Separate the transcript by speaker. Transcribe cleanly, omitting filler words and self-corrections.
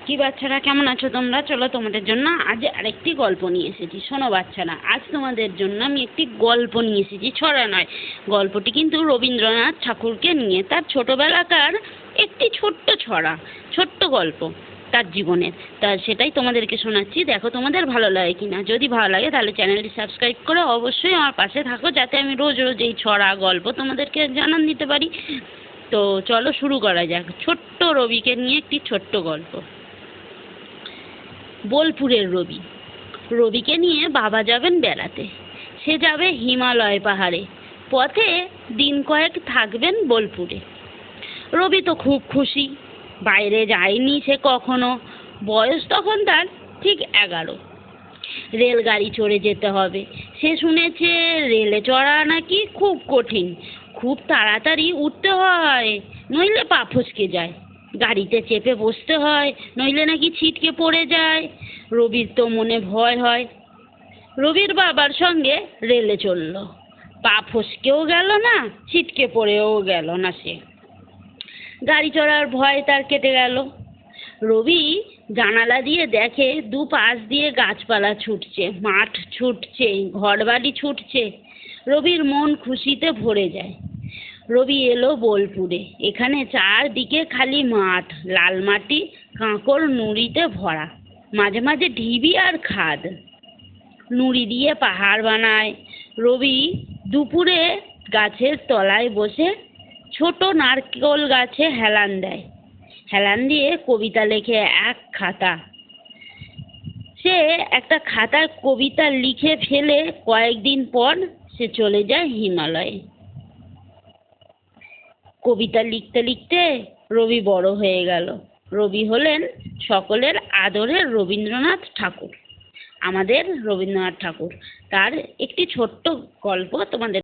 Speaker 1: কি বাচ্চারা, কেমন আছো তোমরা? চলো তোমাদের জন্য আজ আরেকটি গল্প নিয়ে এসেছি। শোনো বাচ্চারা, আজ তোমাদের জন্য আমি একটি গল্প নিয়ে এসেছি, ছড়া নয়। গল্পটি কিন্তু রবীন্দ্রনাথ ঠাকুরকে নিয়ে, তার ছোটবেলাকার একটি ছোট্ট ছড়া, ছোট্ট গল্প তার জীবনের। সেটাই তোমাদেরকে শোনাচ্ছি, দেখো তোমাদের ভালো লাগে কিনা। যদি ভালো লাগে তাহলে চ্যানেলটি সাবস্ক্রাইব করে অবশ্যই আমার পাশে থাকো, যাতে আমি রোজ রোজ এই ছড়া গল্প তোমাদেরকে জানান দিতে পারি। তো চলো শুরু করা যাক। ছোট্ট রবিকে নিয়ে একটি ছোট্ট গল্প। বোলপুরের রবি। রবিকে নিয়ে বাবা যাবেন বেড়াতে। সে যাবে হিমালয় পাহাড়ে। পথে দিন কয়েক থাকবেন বোলপুরে। রবি তো খুব খুশি, বাইরে যায়নি সে কখনো। বয়স তখন তার ঠিক 11। রেলগাড়ি চড়ে যেতে হবে। সে শুনেছে রেলে চড়া নাকি খুব কঠিন, খুব তাড়াতাড়ি উঠতে হয়, নইলে পা ফসকে যায়। গাড়িতে চেপে বসতে হয়, নইলে নাকি ছিটকে পড়ে যায়। রবির তো মনে ভয় হয়। রবির বাবার সঙ্গে রেলে চলল। পা ফসকেও গেল না, ছিটকে পড়েও গেল না সে। গাড়ি চড়ার ভয় তার কেটে গেল। রবি জানালা দিয়ে দেখে দুপাশ দিয়ে গাছপালা ছুটছে, মাঠ ছুটছে, ঘরবাড়ি ছুটছে। রবির মন খুশিতে ভরে যায়। রবি এলো বোলপুরে। এখানে চারদিকে খালি মাঠ, লাল মাটি, কাঁকড় নুড়িতে ভরা, মাঝে মাঝে ঢিবি আর খাদ। নুড়ি দিয়ে পাহাড় বানায়। রবি দুপুরে গাছের তলায় বসে ছোট নারকেল গাছে হেলান দেয়। হেলান দিয়ে কবিতা লেখে এক খাতা। সে একটা খাতায় কবিতা লিখে ফেলে কয়েকদিন পর সে চলে যায় হিমালয়ে। কবিতা লিখতে লিখতে রবি বড় হয়ে গেল। রবি হলেন সকলের আদরের রবীন্দ্রনাথ ঠাকুর, আমাদের রবীন্দ্রনাথ ঠাকুর। তার একটি ছোট্ট গল্প তোমাদের